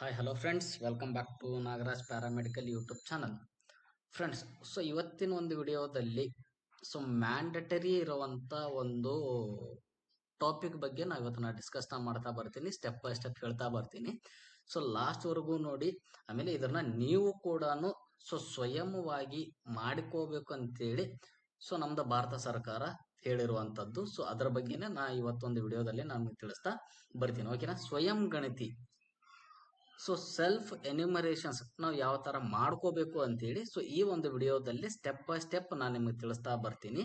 Hi hello friends, welcome back to Nagaraj paramedical YouTube channel. Friends, ಇವತ್ತಿನ ಒಂದು ವಿಡಿಯೋದಲ್ಲಿ mandatory ಇರುವಂತ ಒಂದು ಟಾಪಿಕ್ ಬಗ್ಗೆ ನಾವು ಇವತ್ತು ಡಿಸ್ಕಸ್ ಮಾಡ್ತಾ ಬರ್ತೀನಿ. ಸ್ಟೆಪ್ ಬೈ ಸ್ಟೆಪ್ ಹೇಳ್ತಾ ಬರ್ತೀನಿ. ಲಾಸ್ಟ್ ವರೆಗೂ ನೋಡಿ. ಆಮೇಲೆ ಇದನ್ನ ನೀವು ಕೂಡ ಸ್ವಯಂವಾಗಿ ಮಾಡಿಕೋಬೇಕು ಅಂತೇಳಿ ನಮ್ದು ಭಾರತ ಸರ್ಕಾರ ಹೇಳಿರುವಂತದ್ದು. ಅದರ ಬಗ್ಗೆನೇ ನಾ ಇವತ್ತೊಂದು ವಿಡಿಯೋದಲ್ಲಿ ನಾನು ತಿಳಿಸ್ತಾ ಬರ್ತೀನಿ. ಓಕೆನಾ? ಸ್ವಯಂ ಗಣತಿ, ಸೆಲ್ಫ್ ಎನ್ಯುಮರೇಷನ್ಸ್ ನಾವು ಯಾವ ತರ ಮಾಡ್ಕೋಬೇಕು ಅಂತೇಳಿ ಈ ಒಂದು ವಿಡಿಯೋದಲ್ಲಿ ಸ್ಟೆಪ್ ಬೈ ಸ್ಟೆಪ್ ನಾನು ನಿಮಗೆ ತಿಳಿಸ್ತಾ ಬರ್ತೀನಿ.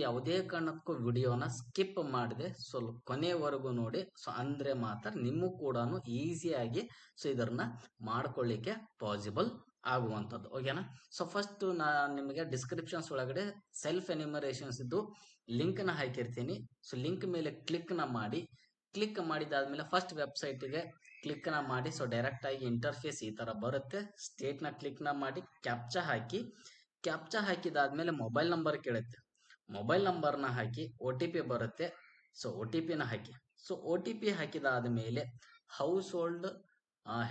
ಯಾವುದೇ ಕಾರಣಕ್ಕೂ ವಿಡಿಯೋನ ಸ್ಕಿಪ್ ಮಾಡಿದೆ ಸ್ವಲ್ಪ ಕೊನೆವರೆಗೂ ನೋಡಿ. ಅಂದ್ರೆ ಮಾತ್ರ ನಿಮಗೂ ಕೂಡ ಈಸಿಯಾಗಿ ಇದನ್ನ ಮಾಡ್ಕೊಳ್ಳಿಕ್ಕೆ ಪಾಸಿಬಲ್ ಆಗುವಂಥದ್ದು. ಓಕೆನಾ? ಫಸ್ಟ್ ನಾನು ನಿಮಗೆ ಡಿಸ್ಕ್ರಿಪ್ಷನ್ಸ್ ಒಳಗಡೆ ಸೆಲ್ಫ್ ಎನ್ಯುಮರೇಷನ್ಸ್ ಇದ್ದು ಲಿಂಕ್ ನ ಹಾಕಿರ್ತೀನಿ. ಲಿಂಕ್ ಮೇಲೆ ಕ್ಲಿಕ್ ಮಾಡಿದಾದ್ಮೇಲೆ ಫಸ್ಟ್ ವೆಬ್ಸೈಟ್ಗೆ ಕ್ಲಿಕ್ ನ ಮಾಡಿ. ಡೈರೆಕ್ಟ್ ಆಗಿ ಇಂಟರ್ಫೇಸ್ ಈ ತರ ಬರುತ್ತೆ. ಸ್ಟೇಟ್ ನ ಕ್ಲಿಕ್ ನ ಮಾಡಿ, ಕ್ಯಾಪ್ಚಾ ಹಾಕಿದಾದ್ಮೇಲೆ ಮೊಬೈಲ್ ನಂಬರ್ ಕೇಳುತ್ತೆ. ಮೊಬೈಲ್ ನಂಬರ್ ನ ಹಾಕಿ, OTP ಬರುತ್ತೆ. OTP ನ ಹಾಕಿ. OTP ಹಾಕಿದಾದ್ಮೇಲೆ household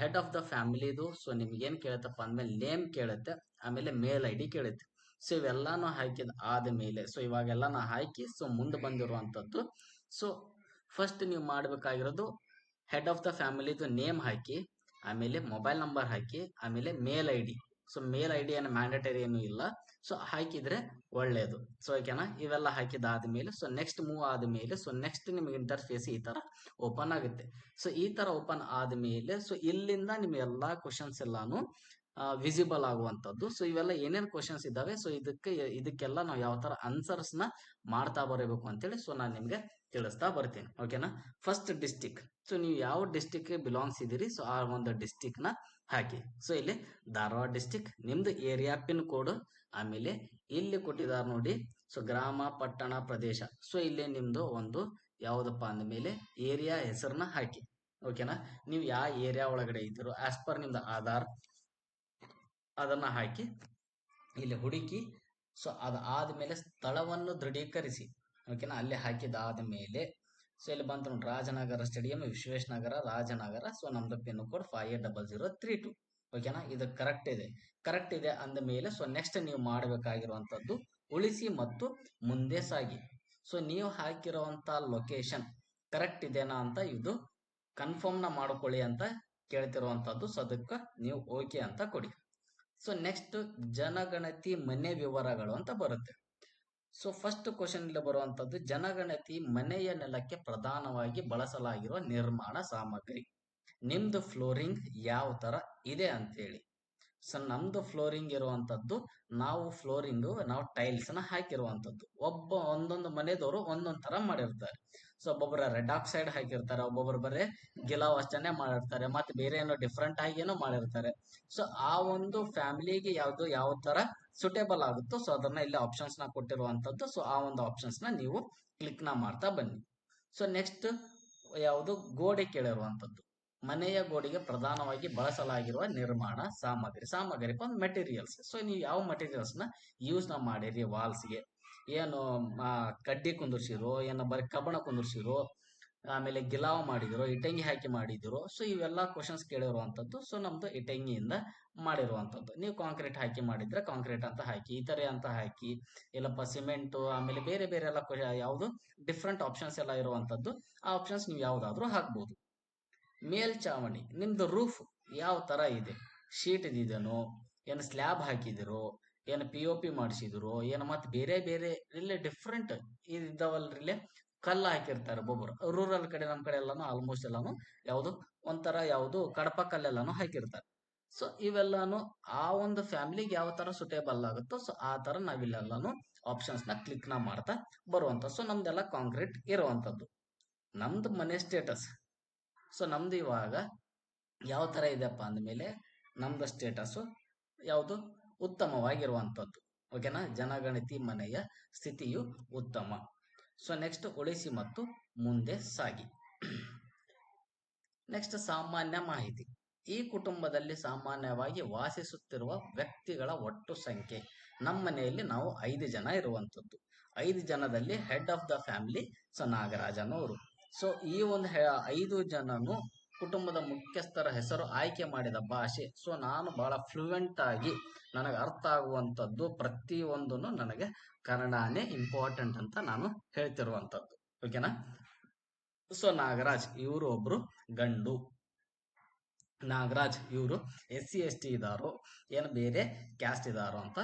head of the ಫ್ಯಾಮಿಲಿದು ನಿಮ್ಗೆ ಏನ್ ಕೇಳುತ್ತಪ್ಪ ಅಂದ್ಮೇಲೆ ನೇಮ್ ಕೇಳುತ್ತೆ. ಆಮೇಲೆ ಮೇಲ್ ID ಕೇಳುತ್ತೆ. ಇವೆಲ್ಲಾನು ಹಾಕಿದ ಆದ್ಮೇಲೆ ಇವಾಗೆಲ್ಲಾನು ಹಾಕಿ ಮುಂದೆ ಬಂದಿರುವಂತದ್ದು. ಫಸ್ಟ್ ನೀವು ಮಾಡಬೇಕಾಗಿರೋದು ಹೆಡ್ ಆಫ್ ದ ಫ್ಯಾಮಿಲಿದು ನೇಮ್ ಹಾಕಿ, ಆಮೇಲೆ ಮೊಬೈಲ್ ನಂಬರ್ ಹಾಕಿ, ಆಮೇಲೆ ಮೇಲ್ ID. ಮೇಲ್ ID ಏನು ಮ್ಯಾಂಡೇಟರಿ ಏನು ಇಲ್ಲ. ಹಾಕಿದ್ರೆ ಒಳ್ಳೇದು. ಓಕೆನಾ? ಇವೆಲ್ಲ ಹಾಕಿದಾದ್ಮೇಲೆ ನೆಕ್ಸ್ಟ್ ಮೂವ್ ಆದ್ಮೇಲೆ ನೆಕ್ಸ್ಟ್ ನಿಮ್ಗೆ ಇಂಟರ್ಫೇಸ್ ಈ ತರ ಓಪನ್ ಆಗುತ್ತೆ. ಈ ತರ ಓಪನ್ ಆದ್ಮೇಲೆ ಇಲ್ಲಿಂದ ನಿಮ್ ಎಲ್ಲಾ ಕ್ವಶನ್ಸ್ ಎಲ್ಲಾನು ವಿಸಿಬಲ್ ಆಗುವಂತದ್ದು. ಇವೆಲ್ಲ ಏನೇನ್ ಕ್ವಶನ್ಸ್ ಇದಾವೆ, ಇದಕ್ಕೆಲ್ಲ ನಾವು ಯಾವ ತರ ಆನ್ಸರ್ಸ್ ನ ಮಾಡ್ತಾ ಬರಬೇಕು ಅಂತೇಳಿ ನಾನು ನಿಮ್ಗೆ ತಿಳಿಸ್ತಾ ಬರ್ತೀನಿ. ಓಕೆನಾ? First district. ನೀವು ಯಾವ ಡಿಸ್ಟಿಕ್ ಬಿಲಾಂಗ್ಸ್ ಇದೀರಿ ಆ ಒಂದು ಡಿಸ್ಟಿಕ್ ನ ಹಾಕಿ. ಇಲ್ಲಿ ಧಾರವಾಡ ಡಿಸ್ಟಿಕ್ ನಿಮ್ದು ಏರಿಯಾ ಪಿನ್ ಕೋಡ್. ಆಮೇಲೆ ಇಲ್ಲಿ ಕೊಟ್ಟಿದ್ದಾರೆ ನೋಡಿ, ಗ್ರಾಮ, ಪಟ್ಟಣ, ಪ್ರದೇಶ. ಇಲ್ಲಿ ನಿಮ್ದು ಒಂದು ಯಾವ್ದಪ್ಪ ಅಂದ್ಮೇಲೆ ಏರಿಯಾ ಹೆಸರನ್ನ ಹಾಕಿ. ಓಕೆನಾ? ನೀವು ಯಾವ ಏರಿಯಾ ಒಳಗಡೆ ಇದ್ದೀರೋ ಆಸ್ ಪರ್ ನಿಮ್ದು ಆಧಾರ್ ಅದನ್ನ ಹಾಕಿ ಇಲ್ಲಿ ಹುಡುಕಿ. ಅದಾದ್ಮೇಲೆ ಸ್ಥಳವನ್ನು ದೃಢೀಕರಿಸಿ. ಓಕೆನಾ? ಅಲ್ಲಿ ಹಾಕಿದಾದ ಮೇಲೆ ಇಲ್ಲಿ ಬಂತು ನೋಡಿ, ರಾಜನಗರ ಸ್ಟೇಡಿಯಂ, ವಿಶ್ವೇಶ್ ನಗರ, ರಾಜನಗರ. ನಮ್ದು ಪಿನ್ ಕೋಡ್ 580032. ಓಕೆನಾ? ಇದು ಕರೆಕ್ಟ್ ಇದೆ ಅಂದ ಮೇಲೆ ನೆಕ್ಸ್ಟ್ ನೀವು ಮಾಡಬೇಕಾಗಿರುವಂತದ್ದು ಉಳಿಸಿ ಮತ್ತು ಮುಂದೆ ಸಾಗಿ. ನೀವು ಹಾಕಿರುವಂತ ಲೊಕೇಶನ್ ಕರೆಕ್ಟ್ ಇದೆನಾ ಅಂತ ಇದು ಕನ್ಫರ್ಮ್ ನ ಮಾಡ್ಕೊಳ್ಳಿ ಅಂತ ಕೇಳ್ತಿರುವಂತದ್ದು. ಅದಕ್ಕೆ ನೀವು ಓಕೆ ಅಂತ ಕೊಡಿ. ನೆಕ್ಸ್ಟ್ ಜನಗಣತಿ ಮನೆ ವಿವರಗಳು ಅಂತ ಬರುತ್ತೆ. ಫಸ್ಟ್ ಕ್ವಶನ್ ಇಲ್ಲಿ ಬರುವಂತದ್ದು ಜನಗಣತಿ ಮನೆಯ ನೆಲಕ್ಕೆ ಪ್ರಧಾನವಾಗಿ ಬಳಸಲಾಗಿರುವ ನಿರ್ಮಾಣ ಸಾಮಗ್ರಿ. ನಿಮ್ದು ಫ್ಲೋರಿಂಗ್ ಯಾವ ತರ ಇದೆ ಅಂತೇಳಿ. ನಮ್ದು ಫ್ಲೋರಿಂಗ್ ಇರುವಂತದ್ದು, ನಾವು ಟೈಲ್ಸ್ ನ ಹಾಕಿರುವಂತದ್ದು. ಒಂದೊಂದು ಮನೆದವರು ಒಂದೊಂದ್ ತರ ಮಾಡಿರ್ತಾರೆ. ಒಬ್ಬೊಬ್ಬರ ರೆಡ್ ಆಕ್ಸೈಡ್ ಹಾಕಿರ್ತಾರೆ, ಒಬ್ಬೊಬ್ಬರು ಬರೇ ಗಿಲಾವ್ ಅಷ್ಟನ್ನೇ ಮಾಡಿರ್ತಾರೆ, ಮತ್ತೆ ಬೇರೆ ಏನೋ ಡಿಫ್ರೆಂಟ್ ಆಗಿ ಏನೋ ಮಾಡಿರ್ತಾರೆ. ಆ ಒಂದು ಫ್ಯಾಮಿಲಿಗೆ ಯಾವ ತರ ಸುಟೇಬಲ್ ಆಗುತ್ತೋ ಅದನ್ನ ಇಲ್ಲಿ ಆಪ್ಷನ್ಸ್ ನ ಕೊಟ್ಟಿರುವಂತದ್ದು. ಆ ಒಂದು ಆಪ್ಷನ್ಸ್ ನ ನೀವು ಕ್ಲಿಕ್ ನ ಮಾಡ್ತಾ ಬನ್ನಿ. ನೆಕ್ಸ್ಟ್ ಯಾವುದು ಗೋಡೆ ಕೇಳಿರುವಂತದ್ದು. ಮನೆಯ ಗೋಡೆಗೆ ಪ್ರಧಾನವಾಗಿ ಬಳಸಲಾಗಿರುವ ನಿರ್ಮಾಣ ಸಾಮಗ್ರಿ ಮೆಟೀರಿಯಲ್ಸ್. ನೀವು ಯಾವ ಮೆಟೀರಿಯಲ್ಸ್ ನ ಯೂಸ್ ನ ಮಾಡಿರಿ ವಾಲ್ಸ್ಗೆ. ಏನು ಕಡ್ಡಿ ಕುಂದಿರ್ಸಿರೋ, ಏನು ಬರೀ ಕಬ್ಬಣ ಕುಂದಿರ್ಸಿರೋ, ಆಮೇಲೆ ಗಿಲಾವ್ ಮಾಡಿದಿರೋ, ಇಟಂಗಿ ಹಾಕಿ ಮಾಡಿದಿರೋ. ಇವೆಲ್ಲ ಕ್ವಶನ್ಸ್ ಕೇಳಿರುವಂತದ್ದು. ನಮ್ದು ಇಟಂಗಿಯಿಂದ ಮಾಡಿರುವಂತದ್ದು. ನೀವು ಕಾಂಕ್ರೀಟ್ ಹಾಕಿ ಮಾಡಿದ್ರೆ ಕಾಂಕ್ರೀಟ್ ಅಂತ ಹಾಕಿ, ಇತರೆ ಅಂತ ಹಾಕಿ, ಇಲ್ಲಪ್ಪ ಸಿಮೆಂಟ್, ಆಮೇಲೆ ಬೇರೆ ಬೇರೆ ಎಲ್ಲ ಯಾವುದು ಡಿಫ್ರೆಂಟ್ ಆಪ್ಷನ್ಸ್ ಎಲ್ಲ ಇರುವಂತದ್ದು. ಆ ಆಪ್ಷನ್ಸ್ ನೀವು ಯಾವ್ದಾದ್ರು ಹಾಕ್ಬಹುದು. ಮೇಲ್ಚಾವಣಿ, ನಿಮ್ದು ರೂಫ್ ಯಾವ ತರ ಇದೆ, ಶೀಟ್ ಇದೇನೋ, ಏನು ಸ್ಲ್ಯಾಬ್ ಹಾಕಿದಿರೋ, ಏನು POP ಮಾಡಿಸಿದಿರೋ, ಏನು ಮತ್ತೆ ಬೇರೆ ಬೇರೆ ಇಲ್ಲಿ ಡಿಫ್ರೆಂಟ್ ಇದಾವಲ್ರಿ. ಕಲ್ಲು ಹಾಕಿರ್ತಾರೆ ಒಬ್ಬೊಬ್ರು. ರೂರಲ್ ಕಡೆ ನಮ್ ಕಡೆ ಎಲ್ಲಾನು ಆಲ್ಮೋಸ್ಟ್ ಎಲ್ಲಾನು ಯಾವ್ದು ಒಂಥರ ಯಾವ್ದು ಕಡಪ ಕಲ್ಲೆಲ್ಲಾನು ಹಾಕಿರ್ತಾರೆ. ಇವೆಲ್ಲಾನು ಆ ಒಂದು ಫ್ಯಾಮಿಲಿಗೆ ಯಾವ ತರ ಸುಟೇಬಲ್ ಆಗುತ್ತೋ ಆ ತರ ನಾವಿಲ್ಲೆಲ್ಲಾನು ಆಪ್ಷನ್ಸ್ ನ ಕ್ಲಿಕ್ ನ ಮಾಡ್ತಾ ಬರುವಂತ. ನಮ್ದೆಲ್ಲ ಕಾಂಕ್ರೀಟ್ ಇರುವಂತದ್ದು. ನಮ್ದು ಮನೆ ಸ್ಟೇಟಸ್. ನಮ್ದು ಇವಾಗ ಯಾವ ತರ ಇದೆಪ್ಪ ಅಂದಮೇಲೆ ನಮ್ದು ಸ್ಟೇಟಸ್ ಯಾವುದು ಉತ್ತಮವಾಗಿರುವಂತದ್ದು. ಓಕೆನಾ? ಜನಗಣತಿ ಮನೆಯ ಸ್ಥಿತಿಯು ಉತ್ತಮ. ನೆಕ್ಸ್ಟ್ ಉಳಿಸಿ ಮತ್ತು ಮುಂದೆ ಸಾಗಿ. ನೆಕ್ಸ್ಟ್ ಸಾಮಾನ್ಯ ಮಾಹಿತಿ. ಈ ಕುಟುಂಬದಲ್ಲಿ ಸಾಮಾನ್ಯವಾಗಿ ವಾಸಿಸುತ್ತಿರುವ ವ್ಯಕ್ತಿಗಳ ಒಟ್ಟು ಸಂಖ್ಯೆ. ನಮ್ಮ ಮನೆಯಲ್ಲಿ ನಾವು 5 ಜನ ಇರುವಂತದ್ದು. 5 ಜನದಲ್ಲಿ ಹೆಡ್ ಆಫ್ ದ ಫ್ಯಾಮಿಲಿ ನಾಗರಾಜನವರು. ಈ ಒಂದು 5 ಜನನು ಕುಟುಂಬದ ಮುಖ್ಯಸ್ಥರ ಹೆಸರು, ಆಯ್ಕೆ ಮಾಡಿದ ಭಾಷೆ. ಸೊ ನಾನು ಬಹಳ ಫ್ಲೂಯೆಂಟ್ ಆಗಿ ನನಗೆ ಅರ್ಥ ಆಗುವಂಥದ್ದು ಪ್ರತಿಯೊಂದನ್ನು ನನಗೆ ಕನ್ನಡನೇ ಇಂಪಾರ್ಟೆಂಟ್ ಅಂತ ನಾನು ಹೇಳ್ತಿರುವಂಥದ್ದು. ಓಕೆನಾ. ಸೊ ನಾಗರಾಜ್ ಇವರು ಒಬ್ರು ಗಂಡು. ನಾಗರಾಜ್ ಇವರು SC ST ಇದಾರೋ ಏನು ಬೇರೆ ಕ್ಯಾಸ್ಟ್ ಇದಾರೋ ಅಂತ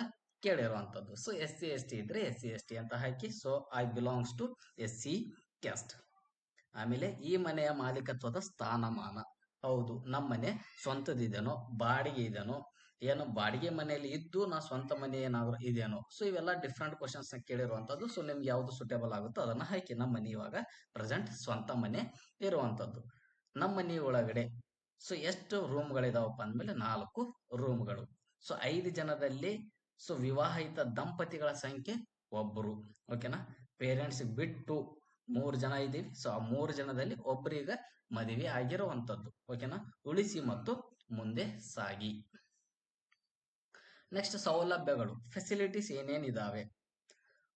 ಕೇಳಿರುವಂಥದ್ದು. ಸೊ SC ST ಇದ್ರೆ SC ST ಅಂತ ಹಾಕಿ. So I belongs to SC caste. ಆಮೇಲೆ ಈ ಮನೆಯ ಮಾಲೀಕತ್ವದ ಸ್ಥಾನಮಾನ. ಹೌದು, ನಮ್ಮ ಮನೆ ಸ್ವಂತದಿದೇನೋ, ಬಾಡಿಗೆ ಇದೆನೋ, ಏನು ಬಾಡಿಗೆ ಮನೆಯಲ್ಲಿ ಇದ್ದು ನಾ ಸ್ವಂತ ಮನೆ ಏನಾದ್ರು ಇದೇನೋ. ಸೊ ಇವೆಲ್ಲ ಡಿಫ್ರೆಂಟ್ ಕ್ವಶನ್ಸ್ ಕೇಳಿರುವಂಥದ್ದು. ಸೊ ನಿಮ್ಗೆ ಯಾವ್ದು ಸೂಟೇಬಲ್ ಆಗುತ್ತೋ ಅದನ್ನ ಹಾಕಿ. ನಮ್ಮ ಮನೆ ಇವಾಗ ಪ್ರೆಸೆಂಟ್ ಸ್ವಂತ ಮನೆ ಇರುವಂಥದ್ದು. ನಮ್ಮ ಮನೆ ಒಳಗಡೆ ಸೊ ಎಷ್ಟು ರೂಮ್ಗಳಿದಾವಪ್ಪ ಅಂದಮೇಲೆ 4 ರೂಮ್ಗಳು. ಸೊ 5 ಜನದಲ್ಲಿ ಸೊ ವಿವಾಹಿತ ದಂಪತಿಗಳ ಸಂಖ್ಯೆ ಒಬ್ಬರು. ಓಕೆನಾ. ಪೇರೆಂಟ್ಸ್ ಬಿಟ್ಟು 3 ಜನ ಇದ್ದೀವಿ. ಸೊ ಆ 3 ಜನದಲ್ಲಿ ಒಬ್ಬರಿಗೆ ಮದುವೆ ಆಗಿರುವಂಥದ್ದು. ಓಕೆನಾ. ಉಳಿಸಿ ಮತ್ತು ಮುಂದೆ ಸಾಗಿ. ನೆಕ್ಸ್ಟ್ ಸೌಲಭ್ಯಗಳು, ಫೆಸಿಲಿಟೀಸ್ ಏನೇನಿದಾವೆ.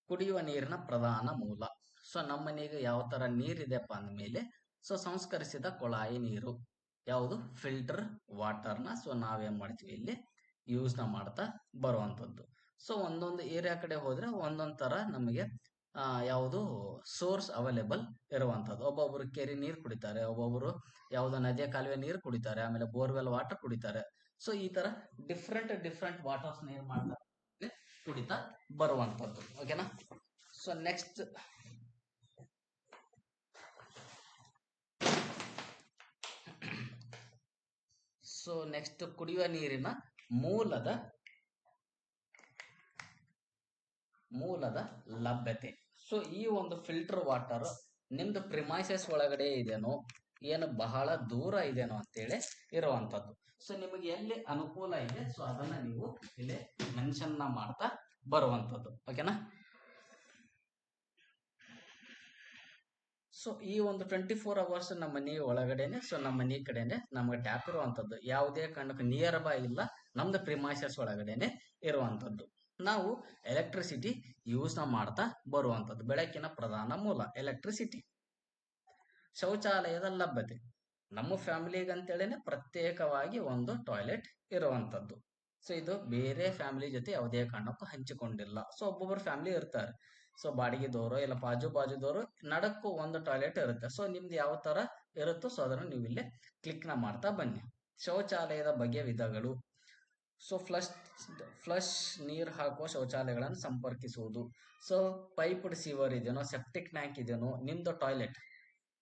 ಕುಡಿಯುವ ನೀರಿನ ಪ್ರಧಾನ ಮೂಲ. ಸೊ ನಮ್ಮ ಮನೆಗೆ ಯಾವ ತರ ನೀರಿದೆಪ್ಪ ಅಂದಮೇಲೆ ಸೊ ಸಂಸ್ಕರಿಸಿದ ಕೊಳಾಯಿ ನೀರು, ಯಾವುದು ಫಿಲ್ಟರ್ ವಾಟರ್ನ ಸೊ ನಾವೇನ್ ಮಾಡ್ತೀವಿ ಇಲ್ಲಿ ಯೂಸ್ನ ಮಾಡ್ತಾ ಬರುವಂಥದ್ದು. ಸೊ ಒಂದೊಂದು ಏರಿಯಾ ಕಡೆ ಹೋದ್ರೆ ಒಂದೊಂದ್ ತರ ನಮಗೆ ಯಾವುದು ಸೋರ್ಸ್ ಅವೈಲೇಬಲ್ ಇರುವಂಥದ್ದು. ಒಬ್ಬೊಬ್ರು ಕೆರೆ ನೀರು ಕುಡಿತಾರೆ, ಒಬ್ಬೊಬ್ರು ಯಾವ್ದೋ ನದಿಯ ಕಾಲುವೆ ನೀರು ಕುಡಿತಾರೆ, ಆಮೇಲೆ ಬೋರ್ವೆಲ್ ವಾಟರ್ ಕುಡಿತಾರೆ. ಸೊ ಈ ತರ ಡಿಫ್ರೆಂಟ್ ವಾಟರ್ಸ್ ಏನ್ ಮಾಡ್ತಾರೆ ಕುಡಿತಾ ಬರುವಂಥದ್ದು. ಓಕೆನಾ. ಸೊ ನೆಕ್ಸ್ಟ್ ಕುಡಿಯುವ ನೀರಿನ ಮೂಲದ ಲಭ್ಯತೆ. ಸೊ ಈ ಒಂದು ಫಿಲ್ಟರ್ ವಾಟರ್ ನಿಮ್ದು ಪ್ರಿಮೈಸಸ್ ಒಳಗಡೆ ಇದೆನೋ ಏನು ಬಹಳ ದೂರ ಇದೆನೋ ಅಂತೇಳಿ ಇರುವಂತದ್ದು. ಸೊ ನಿಮಗೆ ಎಲ್ಲಿ ಅನುಕೂಲ ಇದೆ ಸೊ ಅದನ್ನ ನೀವು ಇಲ್ಲಿ ಮೆನ್ಷನ್ ಮಾಡ್ತಾ ಬರುವಂತದ್ದು. ಓಕೆನಾ. ಸೊ ಈ ಒಂದು 24 ಅವರ್ಸ್ ನಮ್ಮ ಮನೆ ಒಳಗಡೆನೆ ಸೊ ನಮ್ಮ ಮನೆ ಕಡೆನೆ ನಮ್ಗೆ ಟ್ಯಾಪ್ ಇರುವಂತದ್ದು. ಯಾವುದೇ ಕಾರಣಕ್ಕೂ ನಿಯರ್ ಬೈ ಇಲ್ಲ, ನಮ್ದು ಪ್ರಿಮೈಸಸ್ ಒಳಗಡೆನೆ ಇರುವಂತದ್ದು. ನಾವು ಎಲೆಕ್ಟ್ರಿಸಿಟಿ ಯೂಸ್ ಮಾಡ್ತಾ ಬರುವಂತದ್ದು. ಬೆಳಕಿನ ಪ್ರಧಾನ ಮೂಲ ಎಲೆಕ್ಟ್ರಿಸಿಟಿ. ಶೌಚಾಲಯದ ಲಭ್ಯತೆ. ನಮ್ಮ ಫ್ಯಾಮಿಲಿಗಂತೇಳಿನೇ ಪ್ರತ್ಯೇಕವಾಗಿ ಒಂದು ಟಾಯ್ಲೆಟ್ ಇರುವಂತದ್ದು. ಸೊ ಇದು ಬೇರೆ ಫ್ಯಾಮಿಲಿ ಜೊತೆ ಯಾವುದೇ ಕಾರಣಕ್ಕೂ ಹಂಚಿಕೊಂಡಿಲ್ಲ. ಸೊ ಒಬ್ಬೊಬ್ಬರು ಫ್ಯಾಮಿಲಿ ಇರ್ತಾರೆ. ಸೊ ಬಾಡಿಗೆದವರು ಇಲ್ಲ ಬಾಜುದವರು ನಡಕ್ಕೂ ಒಂದು ಟಾಯ್ಲೆಟ್ ಇರುತ್ತೆ. ಸೊ ನಿಮ್ದು ಯಾವ ತರ ಇರುತ್ತೋ ಸೊ ಅದನ್ನು ನೀವು ಇಲ್ಲಿ ಕ್ಲಿಕ್ ಮಾಡ್ತಾ ಬನ್ನಿ. ಶೌಚಾಲಯದ ಬಗ್ಗೆ ವಿಧಗಳು. ಸೊ ಫ್ಲಶ್ ನೀರು ಹಾಕುವ ಶೌಚಾಲಯಗಳನ್ನು ಸಂಪರ್ಕಿಸುವುದು. ಸೊ ಪೈಪ್ಡ್ ಸಿವರ್ ಇದೆನೋ, ಸೆಪ್ಟಿಕ್ ಟ್ಯಾಂಕ್ ಇದೆನೋ ನಿಮ್ದು ಟಾಯ್ಲೆಟ್.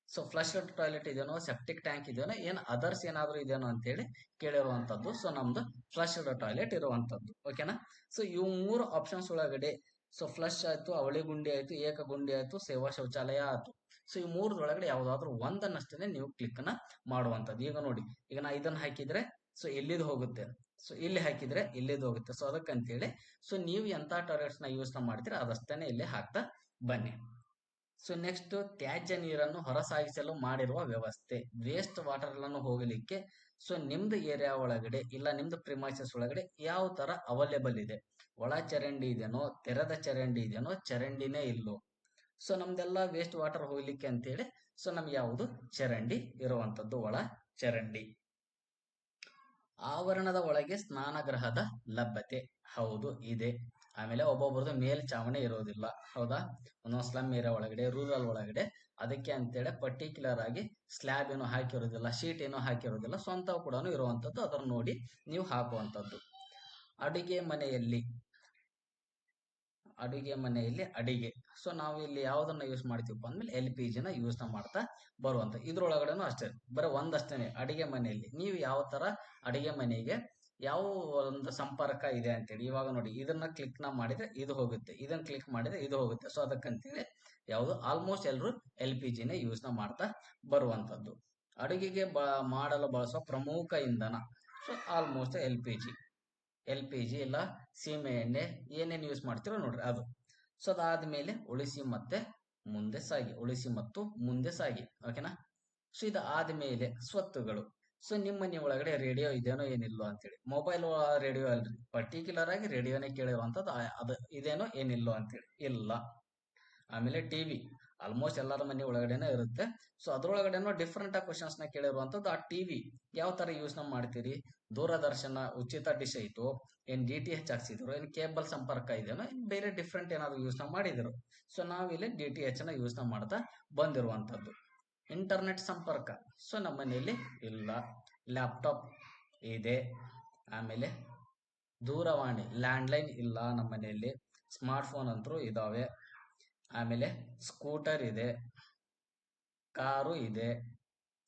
ಸೊ ಫ್ಲಶ್ ಟಾಯ್ಲೆಟ್ ಇದೆನೋ, ಸೆಪ್ಟಿಕ್ ಟ್ಯಾಂಕ್ ಇದೆನೋ, ಏನ್ ಅದರ್ಸ್ ಏನಾದ್ರು ಇದೆನೋ ಅಂತೇಳಿ ಕೇಳಿರುವಂತದ್ದು. ಸೊ ನಮ್ದು ಫ್ಲಶ್ ಟಾಯ್ಲೆಟ್ ಇರುವಂತದ್ದು. ಓಕೆನಾ. ಸೊ ಇವು 3 ಆಪ್ಷನ್ಸ್ ಒಳಗಡೆ ಸೊ ಫ್ಲಶ್ ಆಯ್ತು, ಅವಳಿ ಗುಂಡಿ ಆಯ್ತು, ಏಕ ಗುಂಡಿ ಆಯ್ತು, ಸೇವಾ ಶೌಚಾಲಯ ಆಯ್ತು. ಸೊ ಈ 3 ಒಳಗಡೆ ಯಾವ್ದಾದ್ರು ಒಂದನ್ನಷ್ಟೇ ನೀವು ಕ್ಲಿಕ್ ಮಾಡುವಂತದ್ದು. ಈಗ ನೋಡಿ, ಈಗ ನಾ ಇದನ್ನ ಹಾಕಿದ್ರೆ ಸೊ ಎಲ್ಲಿದು ಹೋಗುತ್ತೆ, ಸೊ ಇಲ್ಲಿ ಹಾಕಿದ್ರೆ ಇಲ್ಲಿದು ಹೋಗುತ್ತೆ. ಸೊ ಅದಕ್ಕಂತೇಳಿ ಸೊ ನೀವು ಎಂತ ಟಾಯ್ಲೆಟ್ಸ್ ನ ಯೂಸ್ ಮಾಡ್ತೀರಾ ಅದಷ್ಟೇ ಇಲ್ಲಿ ಹಾಕ್ತಾ ಬನ್ನಿ. ಸೊ ನೆಕ್ಸ್ಟ್ ತ್ಯಾಜ್ಯ ನೀರನ್ನು ಹೊರಸಾಗಿಸಲು ಮಾಡಿರುವ ವ್ಯವಸ್ಥೆ. ವೇಸ್ಟ್ ವಾಟರ್ ಗಳನ್ನು ಹೋಗಲಿಕ್ಕೆ ಸೊ ನಿಮ್ದು ಏರಿಯಾ ಒಳಗಡೆ ಇಲ್ಲ ನಿಮ್ದು ಪ್ರಿಮೈಸಸ್ ಒಳಗಡೆ ಯಾವ ತರ ಅವೈಲೇಬಲ್ ಇದೆ. ಒಳ ಚರಂಡಿ ಇದೆನೋ, ತೆರೆದ ಚರಂಡಿ ಇದೆನೋ, ಚರಂಡಿನೇ ಇಲ್ಲೋ. ಸೊ ನಮ್ದೆಲ್ಲ ವೇಸ್ಟ್ ವಾಟರ್ ಹೋಗ್ಲಿಕ್ಕೆ ಅಂತೇಳಿ ಸೊ ನಮ್ಗೆ ಯಾವುದು ಚರಂಡಿ ಇರುವಂತದ್ದು, ಒಳ ಚರಂಡಿ. ಆವರಣದ ಒಳಗೆ ಸ್ನಾನಗೃಹದ ಲಭ್ಯತೆ. ಹೌದು ಇದೆ. ಆಮೇಲೆ ಒಬ್ಬೊಬ್ರದ್ದು ಮೇಲ್ಚಾವಣಿ ಇರೋದಿಲ್ಲ. ಹೌದಾ. ಒಂದೊಂದು ಸ್ಲಮ್ ಏರಿಯಾ ಒಳಗಡೆ, ರೂರಲ್ ಒಳಗಡೆ ಅದಕ್ಕೆ ಅಂತೇಳಿ ಪರ್ಟಿಕ್ಯುಲರ್ ಆಗಿ ಸ್ಲ್ಯಾಬ್ ಏನೋ ಹಾಕಿರೋದಿಲ್ಲ, ಶೀಟ್ ಏನೋ ಹಾಕಿರೋದಿಲ್ಲ. ಸ್ವಂತ ಕೂಡ ಇರುವಂತದ್ದು. ಅದನ್ನು ನೋಡಿ ನೀವು ಹಾಕುವಂತದ್ದು. ಅಡುಗೆ ಮನೆಯಲ್ಲಿ ಅಡಿಗೆ. ಸೊ ನಾವು ಇಲ್ಲಿ ಯಾವ್ದನ್ನ ಯೂಸ್ ಮಾಡ್ತೀವಪ್ಪ ಅಂದ್ಮೇಲೆ LPG ನ ಯೂಸ್ ಮಾಡ್ತಾ ಬರುವಂತ. ಇದ್ರೊಳಗಡೆನು ಅಷ್ಟೇ ಬರೀ ಒಂದಷ್ಟೇನೆ. ಅಡಿಗೆ ಮನೆಯಲ್ಲಿ ನೀವು ಯಾವ ತರ ಅಡಿಗೆ ಮನೆಗೆ ಯಾವ ಒಂದು ಸಂಪರ್ಕ ಇದೆ ಅಂತೇಳಿ ಇವಾಗ ನೋಡಿ, ಇದನ್ನ ಕ್ಲಿಕ್ ಮಾಡಿದ್ರೆ ಇದು ಹೋಗುತ್ತೆ, ಇದನ್ನ ಕ್ಲಿಕ್ ಮಾಡಿದ್ರೆ ಇದು ಹೋಗುತ್ತೆ. ಸೊ ಅದಕ್ಕಂತೇಳಿ ಯಾವುದು ಆಲ್ಮೋಸ್ಟ್ ಎಲ್ಲರೂ LPG ನೇ ಯೂಸ್ ಮಾಡ್ತಾ ಬರುವಂತದ್ದು. ಅಡುಗೆಗೆ ಮಾಡಲು ಬಳಸುವ ಪ್ರಮುಖ ಇಂಧನ. ಸೊ ಆಲ್ಮೋಸ್ಟ್ LPG ಇಲ್ಲ ಸೀಮೆ ಎಣ್ಣೆ ಏನೇನು ಯೂಸ್ ಮಾಡ್ತಿರೋ ನೋಡ್ರಿ ಅದು. ಸೊ ಅದಾದ್ಮೇಲೆ ಉಳಿಸಿ ಮತ್ತು ಮುಂದೆ ಸಾಗಿ. ಓಕೆನಾ. ಸೊ ಇದಾದ್ಮೇಲೆ ಸ್ವತ್ತುಗಳು. ಸೊ ನಿಮ್ಮ ಮನೆ ಒಳಗಡೆ ರೇಡಿಯೋ ಇದೇನೋ ಏನಿಲ್ಲೋ ಅಂತೇಳಿ. ಮೊಬೈಲ್ ರೇಡಿಯೋ ಅಲ್ರಿ, ಪರ್ಟಿಕ್ಯುಲರ್ ಆಗಿ ರೇಡಿಯೋನೇ ಕೇಳಿರುವಂತದ್ದು. ಅದು ಇದೇನೋ ಏನಿಲ್ಲೋ ಅಂತೇಳಿ ಇಲ್ಲ. ಆಮೇಲೆ ಟಿವಿ ಆಲ್ಮೋಸ್ಟ್ ಎಲ್ಲರ ಮನೆ ಒಳಗಡೆನೆ ಇರುತ್ತೆ. ಸೊ ಅದ್ರೊಳಗಡೆನೂ ಡಿಫ್ರೆಂಟ್ ಆಗಿ ಕ್ವಶನ್ಸ್ ನ ಕೇಳಿರುವಂತದ್ದು. ಆ ಟಿವಿ ಯಾವ ತರ ಯೂಸ್ ನ ಮಾಡ್ತೀರಿ, ದೂರದರ್ಶನ ಉಚಿತ ಡಿಶ್ ಐತು, ಏನ್ DTH ಹಾಕ್ಸಿದ್ರು, ಏನ್ ಕೇಬಲ್ ಸಂಪರ್ಕ ಇದೆಯೋ, ಬೇರೆ ಡಿಫ್ರೆಂಟ್ ಏನಾದ್ರು ಯೂಸ್ ನ ಮಾಡಿದ್ರು. ಸೊ ನಾವಿಲ್ಲಿ DTH ನ ಯೂಸ್ ನ ಮಾಡ್ತಾ ಬಂದಿರುವಂತದ್ದು. ಇಂಟರ್ನೆಟ್ ಸಂಪರ್ಕ ಸೊ ನಮ್ಮ ಮನೆಯಲ್ಲಿ ಇಲ್ಲ. ಲ್ಯಾಪ್ಟಾಪ್ ಇದೆ. ಆಮೇಲೆ ದೂರವಾಣಿ ಲ್ಯಾಂಡ್ಲೈನ್ ಇಲ್ಲ ನಮ್ಮ ಮನೆಯಲ್ಲಿ. ಸ್ಮಾರ್ಟ್ ಫೋನ್ ಅಂತೂ ಇದಾವೆ. ಆಮೇಲೆ ಸ್ಕೂಟರ್ ಇದೆ, ಕಾರು ಇದೆ.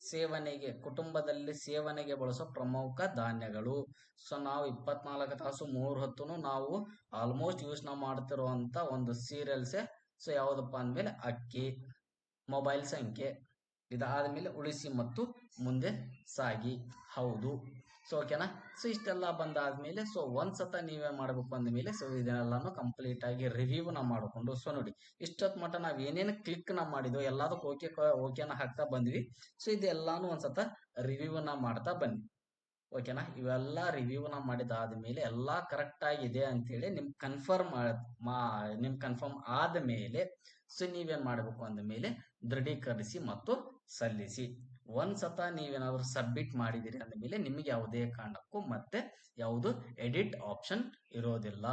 ಸೇವನೆಗೆ ಕುಟುಂಬದಲ್ಲಿ ಸೇವನೆಗೆ ಬಳಸೋ ಪ್ರಮುಖ ಧಾನ್ಯಗಳು. ಸೊ ನಾವು 24 ತಾಸು 3 ಹೊತ್ತುನು ನಾವು ಆಲ್ಮೋಸ್ಟ್ ಯೂಸ್ ನಾವು ಮಾಡ್ತಿರುವಂತ ಒಂದು ಸೀರಿಯಲ್ಸೇ. ಸೊ ಯಾವ್ದಪ್ಪ ಅಂದ್ಮೇಲೆ ಅಕ್ಕಿ. ಮೊಬೈಲ್ ಸಂಖ್ಯೆ ಇದಾದ್ಮೇಲೆ ಉಳಿಸಿ ಮತ್ತು ಮುಂದೆ ಸಾಗಿ. ಹೌದು. ಸೊ ಓಕೆನಾ. ಸೊ ಇಷ್ಟೆಲ್ಲ ಬಂದಾದ್ಮೇಲೆ ಸೊ ಒಂದ್ಸತ ನೀವೇನ್ ಮಾಡ್ಬೇಕು ಅಂದ್ಮೇಲೆ ಸೊ ಇದನ್ನೆಲ್ಲಾನು ಕಂಪ್ಲೀಟ್ ಆಗಿ ರಿವ್ಯೂ ನ ಮಾಡಿಕೊಂಡು, ಸೊ ನೋಡಿ ಇಷ್ಟೊತ್ ಮಟ್ಟ ನಾವ್ ಏನೇನು ಕ್ಲಿಕ್ ನ ಮಾಡಿದ್ವು ಎಲ್ಲದಕ್ಕೂ ಓಕೆನ ಹಾಕ್ತಾ ಬಂದ್ವಿ. ಸೊ ಇದೆಲ್ಲಾನು ಒಂದ್ಸತ ರಿವ್ಯೂ ನ ಮಾಡ್ತಾ ಬನ್ನಿ. ಓಕೆನಾ. ಇವೆಲ್ಲ ರಿವ್ಯೂನ ಮಾಡಿದಾದ್ಮೇಲೆ ಎಲ್ಲಾ ಕರೆಕ್ಟ್ ಆಗಿದೆ ಅಂತೇಳಿ ನಿಮ್ ಕನ್ಫರ್ಮ್ ಆದ ಮೇಲೆ ಸೊ ನೀವೇನ್ ಮಾಡ್ಬೇಕು ಅಂದ ಮೇಲೆ ದೃಢೀಕರಿಸಿ ಮತ್ತು ಸಲ್ಲಿಸಿ. ಒಂದ್ಸತ ನೀವೇನಾದ್ರೂ ಸಬ್ಮಿಟ್ ಮಾಡಿದಿರಿ ಅಂದ ಮೇಲೆ ನಿಮಗೆ ಯಾವುದೇ ಕಾರಣಕ್ಕೂ ಮತ್ತೆ ಯಾವುದು ಎಡಿಟ್ ಆಪ್ಷನ್ ಇರೋದಿಲ್ಲ.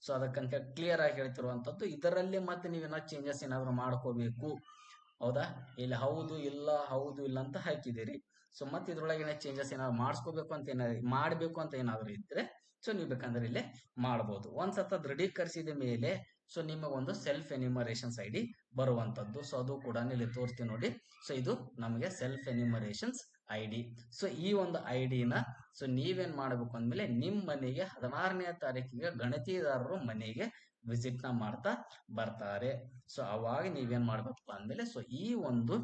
ಸೊ ಅದಕ್ಕಂತ ಕ್ಲಿಯರ್ ಆಗಿ ಹೇಳ್ತಿರುವಂತದ್ದು. ಇದರಲ್ಲಿ ಮತ್ತೆ ನೀವೇನಾದ್ರು ಚೇಂಜಸ್ ಏನಾದ್ರು ಮಾಡ್ಕೋಬೇಕು, ಹೌದಾ. ಇಲ್ಲಿ ಹೌದು ಇಲ್ಲ ಅಂತ ಹಾಕಿದಿರಿ. ಸೊ ಮತ್ತೆ ಇದ್ರೊಳಗೆ ಚೇಂಜಸ್ ಏನಾದ್ರು ಮಾಡಬೇಕು ಅಂತ ಏನಾದ್ರು ಇದ್ರೆ ಸೊ ನೀವು ಬೇಕಂದ್ರೆ ಇಲ್ಲೇ ಮಾಡಬಹುದು. ಒಂದ್ಸತ ದೃಢೀಕರಿಸಿದ ಮೇಲೆ ಸೊ ನಿಮಗೆ ಒಂದು ಸೆಲ್ಫ್ ಎನ್ಯುಮರೇಷನ್ಸ್ ID ಬರುವಂತದ್ದು. ಸೊ ಅದು ಕೂಡ ಇಲ್ಲಿ ತೋರಿಸ್ತೀನಿ ನೋಡಿ. ಸೊ ಇದು ನಮಗೆ ಸೆಲ್ಫ್ ಎನ್ಯುಮರೇಷನ್ಸ್ ID. ಸೊ ಈ ಒಂದು ID ನ ಸೊ ನೀವೇನ್ ಮಾಡಬೇಕು ಅಂದ್ಮೇಲೆ ನಿಮ್ ಮನೆಗೆ 16ನೇ ತಾರೀಕಿಗೆ ಗಣತಿದಾರರು ಮನೆಗೆ ವಿಸಿಟ್ ನ ಮಾಡ್ತಾ ಬರ್ತಾರೆ. ಸೊ ಅವಾಗ ನೀವೇನ್ ಮಾಡ್ಬೇಕಪ್ಪ ಅಂದ್ಮೇಲೆ ಸೊ ಈ ಒಂದು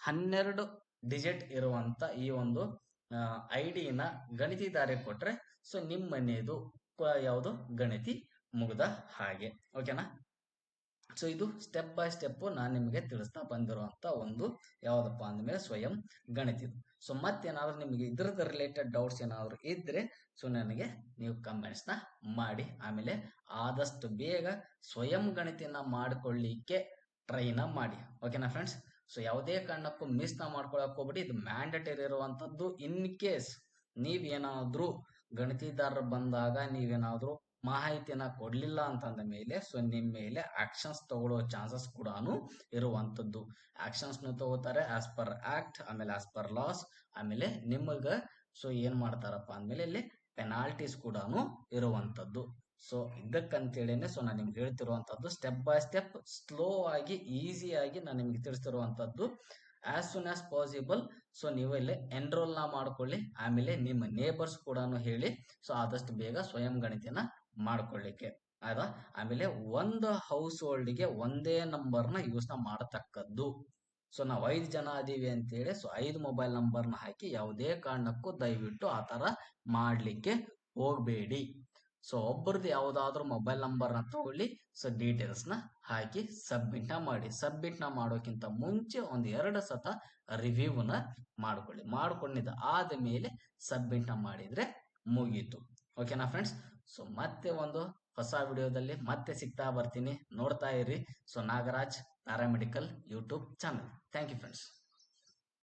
12 ಡಿಜಿಟ್ ಇರುವಂತ ಈ ಒಂದು ID ನ ಗಣತಿದಾರಿಗೆ ಕೊಟ್ರೆ ಸೊ ನಿಮ್ ಮನೆಯದು ಯಾವುದು ಗಣತಿ ಮುಗ್ದ ಹಾಗೆ. ಓಕೆನಾ. ಸೊ ಇದು ಸ್ಟೆಪ್ ಬೈ ಸ್ಟೆಪ್ ನಾನು ನಿಮಗೆ ತಿಳಿಸ್ತಾ ಬಂದಿರುವಂತ ಒಂದು ಯಾವ್ದಪ್ಪ ಅಂದ್ಮೇಲೆ ಸ್ವಯಂ ಗಣಿತ. ಸೊ ಮತ್ತೇನಾದ್ರೂ ನಿಮಗೆ ಇದ್ರದ ರಿಲೇಟೆಡ್ ಡೌಟ್ಸ್ ಏನಾದ್ರು ಇದ್ರೆ ಸೊ ನನಗೆ ನೀವು ಕಮೆಂಟ್ಸ್ ನ ಮಾಡಿ. ಆಮೇಲೆ ಆದಷ್ಟು ಬೇಗ ಸ್ವಯಂ ಗಣಿತನ ಮಾಡ್ಕೊಳ್ಳಿಕ್ಕೆ ಟ್ರೈನ ಮಾಡಿ. ಓಕೆನಾ ಫ್ರೆಂಡ್ಸ್. ಸೊ ಯಾವುದೇ ಕಾರಣಕ್ಕೂ ಮಿಸ್ ನ ಮಾಡ್ಕೊಳಕ್ ಹೋಗ್ಬಿಡಿ. ಇದು ಮ್ಯಾಂಡೇಟರಿ ಇರುವಂತದ್ದು. ಇನ್ ಕೇಸ್ ನೀವೇನಾದ್ರೂ ಗಣತಿದಾರರು ಬಂದಾಗ ನೀವೇನಾದ್ರೂ ಮಾಹಿತಿನ ಕೊಡ್ಲಿಲ್ಲ ಅಂತಂದ ಮೇಲೆ ಸೊ ನಿಮ್ ಮೇಲೆ ಆಕ್ಷನ್ಸ್ ತಗೊಳ್ಳೋ ಚಾನ್ಸಸ್ ಕೂಡ ಇರುವಂತದ್ದು. ಆಕ್ಷನ್ಸ್ ತಗೋತಾರೆ ಆಸ್ ಪರ್ ಆಕ್ಟ್, ಆಮೇಲೆ ಆಸ್ ಪರ್ ಲಾಸ್. ಆಮೇಲೆ ನಿಮಗ ಸೊ ಏನ್ ಮಾಡ್ತಾರಪ್ಪ ಅಂದ್ಮೇಲೆ ಇಲ್ಲಿ ಪೆನಾಲ್ಟೀಸ್ ಕೂಡ ಇರುವಂತದ್ದು. ಸೊ ಇದಕ್ಕಂತೇಳಿನೇ ಸೊ ನಾನು ನಿಮ್ಗೆ ಹೇಳ್ತಿರುವಂತದ್ದು ಸ್ಟೆಪ್ ಬೈ ಸ್ಟೆಪ್ ಸ್ಲೋ ಆಗಿ ಈಸಿ ಆಗಿ ನಾನು ನಿಮ್ಗೆ ತಿಳಿಸ್ತಿರುವಂತದ್ದು. As soon as possible so ನೀವು ಇಲ್ಲಿ ಎನ್ರೋಲ್ ನ ಮಾಡ್ಕೊಳ್ಳಿ. ಆಮೇಲೆ ನಿಮ್ಮ ನೇಬರ್ಸ್ ಕೂಡ ಹೇಳಿ ಸೊ ಆದಷ್ಟು ಬೇಗ ಸ್ವಯಂ ಗಣಿತನ ಮಾಡ್ಕೊಳ್ಳಿಕ್ಕೆ ಆಯ್ತಾ. ಆಮೇಲೆ ಒಂದು ಹೌಸ್ ಹೋಲ್ಡ್ಗೆ ಒಂದೇ ನಂಬರ್ನ ಯೂಸ್ ನ ಮಾಡತಕ್ಕದ್ದು. ಸೊ ನಾವು 5 ಜನ ಅದೀವಿ ಅಂತೇಳಿ ಸೊ 5 ಮೊಬೈಲ್ ನಂಬರ್ನ ಹಾಕಿ ಯಾವುದೇ ಕಾರಣಕ್ಕೂ ದಯವಿಟ್ಟು ಆ ತರ ಮಾಡ್ಲಿಕ್ಕೆ ಹೋಗ್ಬೇಡಿ. ಸೊ ಒಬ್ಬರದ್ದು ಯಾವ್ದಾದ್ರು ಮೊಬೈಲ್ ನಂಬರ್ ನ ತಗೊಳ್ಳಿ. ಸೊ ಡೀಟೇಲ್ಸ್ ನ ಹಾಕಿ ಸಬ್ಮಿಟ್ ನ ಮಾಡಿ. ಸಬ್ಮಿಟ್ ನ ಮಾಡೋಕ್ಕಿಂತ ಮುಂಚೆ 2 ಸತ ರಿವ್ಯೂ ನ ಮಾಡ್ಕೊಂಡಿದ್ದ ಆದ ಮೇಲೆ ಸಬ್ಮಿಟ್ ನ ಮಾಡಿದ್ರೆ ಮುಗೀತು. ಓಕೆನಾ ಫ್ರೆಂಡ್ಸ್. ಸೊ ಮತ್ತೆ ಒಂದು ಹೊಸ ವಿಡಿಯೋದಲ್ಲಿ ಮತ್ತೆ ಸಿಗ್ತಾ ಬರ್ತೀನಿ. ನೋಡ್ತಾ ಇರಿ so Nagaraj paramedical YouTube channel. Thank you friends.